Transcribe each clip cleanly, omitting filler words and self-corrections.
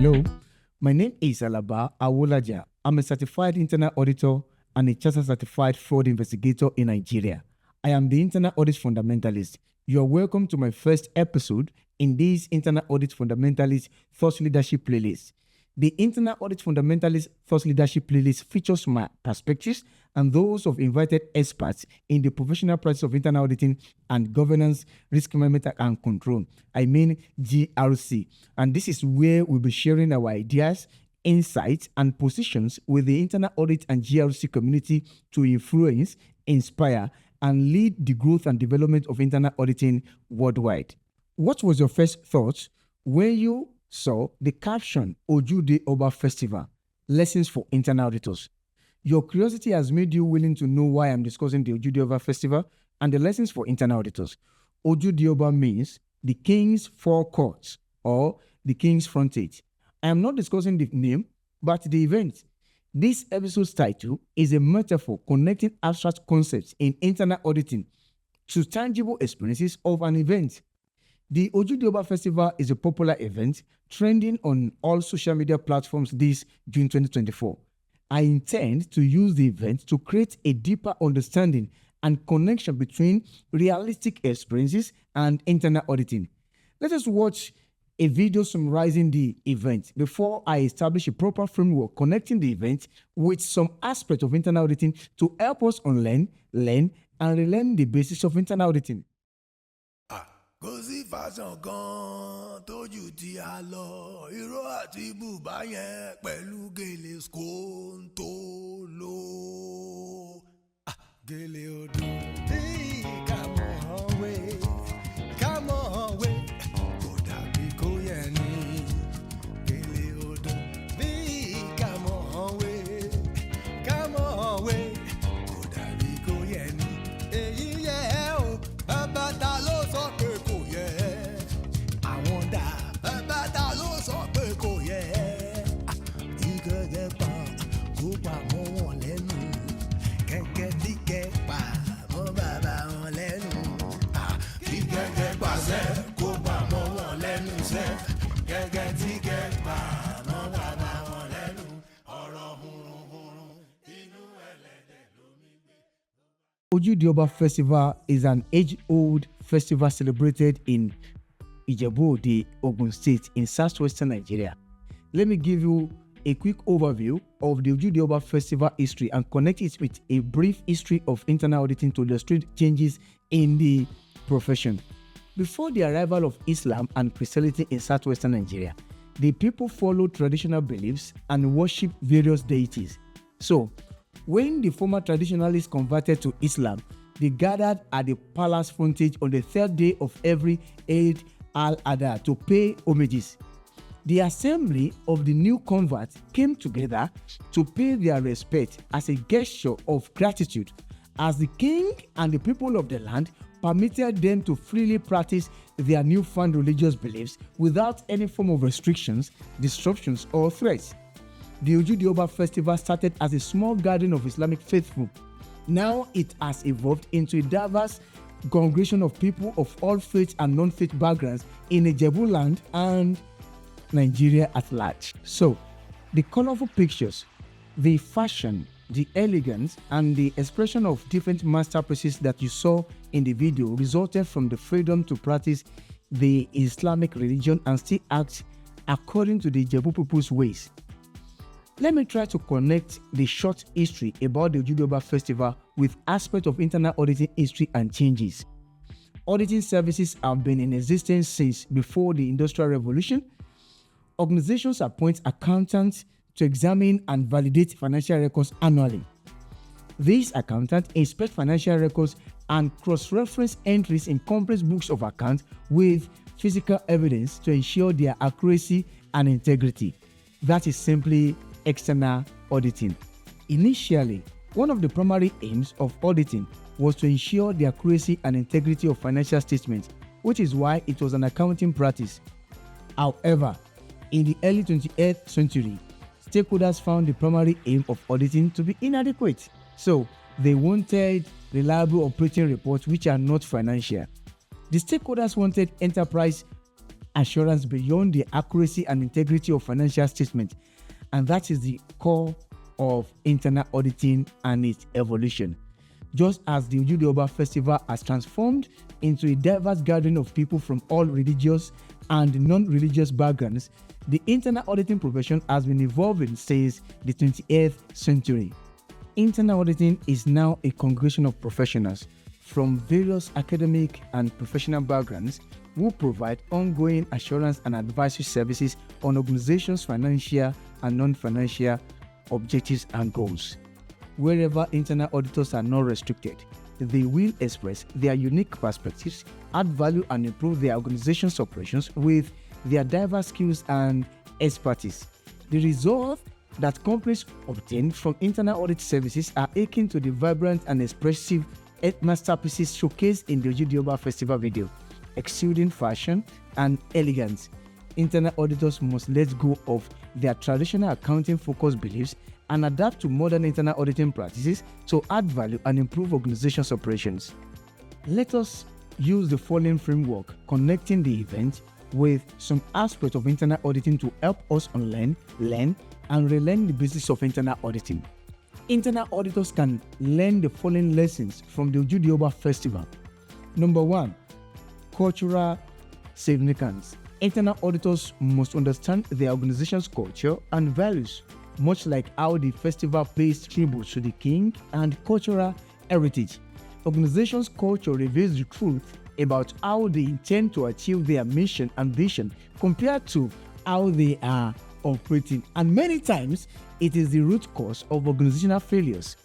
Hello, my name is Alaba Awolaja. I'm a certified internal auditor and a chartered certified fraud investigator in Nigeria. I am the internal audit fundamentalist. You are welcome to my first episode in this internal audit fundamentalist thought leadership playlist. The internal audit fundamentalist thought leadership playlist features my perspectives and those of invited experts in the professional practice of internal auditing and governance, risk management and control. I mean GRC. And this is where we'll be sharing our ideas, insights, and positions with the internal audit and GRC community to influence, inspire, and lead the growth and development of internal auditing worldwide. What was your first thought when you saw the caption Ojude Oba Festival, Lessons for Internal Auditors? Your curiosity has made you willing to know why I'm discussing the Ojude Oba Festival and the lessons for internal auditors. Ojude Oba means the king's forecourt or the king's frontage. I am not discussing the name, but the event. This episode's title is a metaphor connecting abstract concepts in internal auditing to tangible experiences of an event. The Ojude Oba Festival is a popular event trending on all social media platforms this June 2024. I intend to use the event to create a deeper understanding and connection between realistic experiences and internal auditing. Let us watch a video summarizing the event before I establish a proper framework connecting the event with some aspect of internal auditing to help us unlearn, learn, and relearn the basics of internal auditing. Kò sí fashion kan tójú tí a lọ irọ́ àti bùbá yẹn pẹ̀lú gèlè skóńtó ló. Gèlè odò bí come on way kò dàbí kó yẹ ní. Gèlè odò bí come on way kò dàbí kó yẹ ní. Èyí yẹ o bàbá ta ló sọ pé. Ojude Oba Festival is an age-old festival celebrated in Ijebu-Ode, Ogun State in southwestern Nigeria. Let me give you a quick overview of the Ojude Oba Festival history and connect it with a brief history of internal auditing to illustrate changes in the profession. Before the arrival of Islam and Christianity in southwestern Nigeria, the people followed traditional beliefs and worshipped various deities. So, when the former traditionalists converted to Islam, they gathered at the palace frontage on the third day of every Eid al-Adha to pay homages. The assembly of the new converts came together to pay their respect as a gesture of gratitude, as the king and the people of the land permitted them to freely practice their newfound religious beliefs without any form of restrictions, disruptions, or threats. The Ojude Oba Festival started as a small gathering of Islamic faithful. Now it has evolved into a diverse congregation of people of all faith and non-faith backgrounds in Ijebu land and Nigeria at large. So, the colorful pictures, the fashion, the elegance, and the expression of different masterpieces that you saw in the video resulted from the freedom to practice the Islamic religion and still act according to the Ijebu people's ways. Let me try to connect the short history about the Ojude Oba Festival with aspects of internal auditing history and changes. Auditing services have been in existence since before the Industrial Revolution. Organizations appoint accountants to examine and validate financial records annually. These accountants inspect financial records and cross-reference entries in complex books of accounts with physical evidence to ensure their accuracy and integrity. That is simply external auditing. Initially, one of the primary aims of auditing was to ensure the accuracy and integrity of financial statements, which is why it was an accounting practice. However, in the early 20th century, stakeholders found the primary aim of auditing to be inadequate. So, they wanted reliable operating reports which are not financial. The stakeholders wanted enterprise assurance beyond the accuracy and integrity of financial statements. And that is the core of internal auditing and its evolution. Just as the Ojude Oba Festival has transformed into a diverse gathering of people from all religious and non-religious backgrounds, the internal auditing profession has been evolving since the 20th century. Internal auditing is now a congregation of professionals from various academic and professional backgrounds who provide ongoing assurance and advisory services on organizations' financial and non-financial objectives and goals. Wherever internal auditors are not restricted, they will express their unique perspectives, add value, and improve their organization's operations with their diverse skills and expertise. The results that companies obtain from internal audit services are akin to the vibrant and expressive masterpieces showcased in the Ojude Oba Festival video, exuding fashion and elegance. Internal auditors must let go of their traditional accounting-focused beliefs and adapt to modern internal auditing practices to add value and improve organizations' operations. Let us use the following framework, connecting the event with some aspects of internal auditing to help us learn, and relearn the basics of internal auditing. Internal auditors can learn the following lessons from the Ojude Oba Festival. Number 1, cultural significance. Internal auditors must understand their organization's culture and values, much like how the festival pays tribute to the king and cultural heritage. Organizations' culture reveals the truth about how they intend to achieve their mission and vision compared to how they are operating, and many times it is the root cause of organizational failures.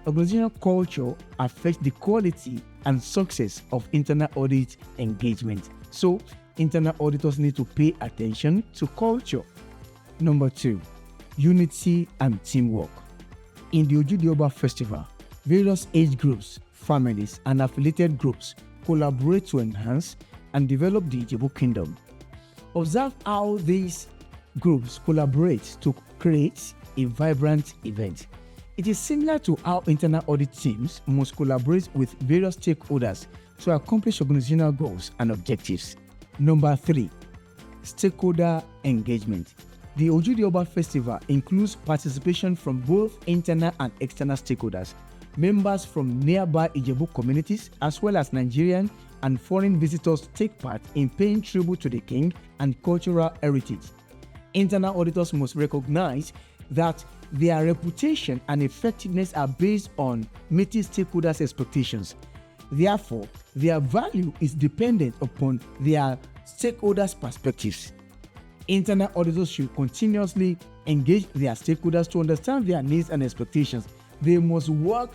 Organizational culture affects the quality and success of internal audit engagement. So, internal auditors need to pay attention to culture. Number 2, unity and teamwork. In the Ojude Oba Festival, various age groups, families, and affiliated groups collaborate to enhance and develop the Ijebu Kingdom. Observe how these groups collaborate to create a vibrant event. It is similar to how internal audit teams must collaborate with various stakeholders to accomplish organizational goals and objectives. Number 3, stakeholder engagement. The Ojude Oba Festival includes participation from both internal and external stakeholders. Members from nearby Ijebu communities, as well as Nigerian and foreign visitors, take part in paying tribute to the king and cultural heritage. Internal auditors must recognize that their reputation and effectiveness are based on meeting stakeholders' expectations. Therefore, their value is dependent upon their stakeholders' perspectives. Internal auditors should continuously engage their stakeholders to understand their needs and expectations. They must work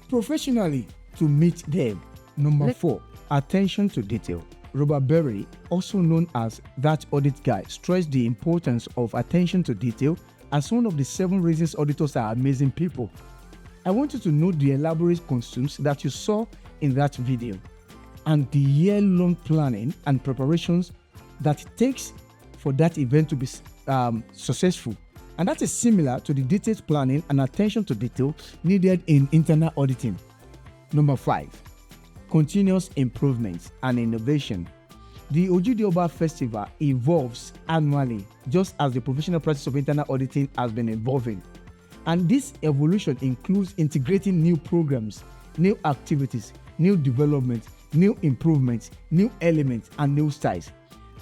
professionally to meet them. Number 4, attention to detail. Robert Berry, also known as That Audit Guy, stressed the importance of attention to detail as one of the 7 reasons auditors are amazing people. I want you to note the elaborate costumes that you saw in that video and the year-long planning and preparations that it takes for that event to be successful. And that is similar to the detailed planning and attention to detail needed in internal auditing. Number 5, continuous improvement and innovation. The Ojude Oba Festival evolves annually, just as the professional practice of internal auditing has been evolving. And this evolution includes integrating new programs, new activities, new developments, new improvements, new elements, and new styles.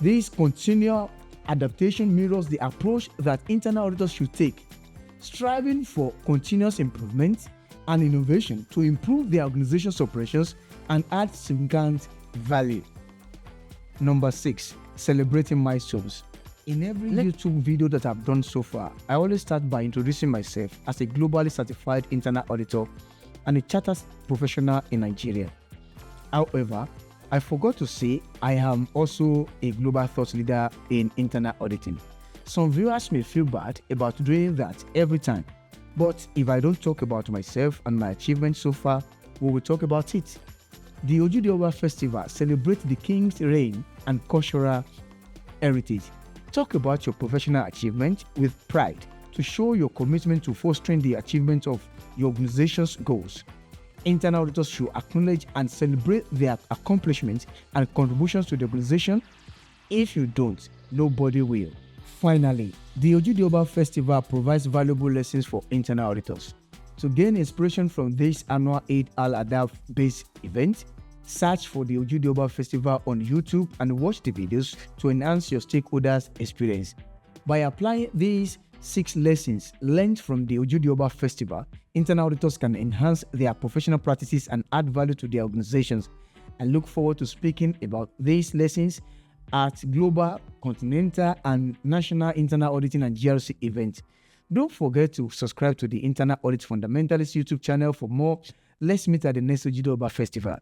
This continual adaptation mirrors the approach that internal auditors should take, striving for continuous improvement and innovation to improve their organization's operations and add significant value. Number 6, celebrating milestones. In every YouTube video that I've done so far, I always start by introducing myself as a globally certified internal auditor and a chartered professional in Nigeria. However, I forgot to say I am also a global thought leader in internal auditing. Some viewers may feel bad about doing that every time, but if I don't talk about myself and my achievements so far, we will talk about it. The Ojude Oba Festival celebrates the king's reign and cultural heritage. Talk about your professional achievement with pride to show your commitment to fostering the achievement of your organization's goals. Internal auditors should acknowledge and celebrate their accomplishments and contributions to the organization If you don't, nobody will. Finally, the Ojude Oba Festival provides valuable lessons for internal auditors. To gain inspiration from this annual Eid al-Adha based event, search for the Ojude Oba Festival on YouTube and watch the videos to enhance your stakeholders' experience. By applying these 6 lessons learned from the Ojude Oba Festival, internal auditors can enhance their professional practices and add value to their organizations. I look forward to speaking about these lessons at global, continental, and national internal auditing and GRC events. Don't forget to subscribe to the Internal Audit Fundamentalist YouTube channel for more. Let's meet at the next Ojude Oba Festival.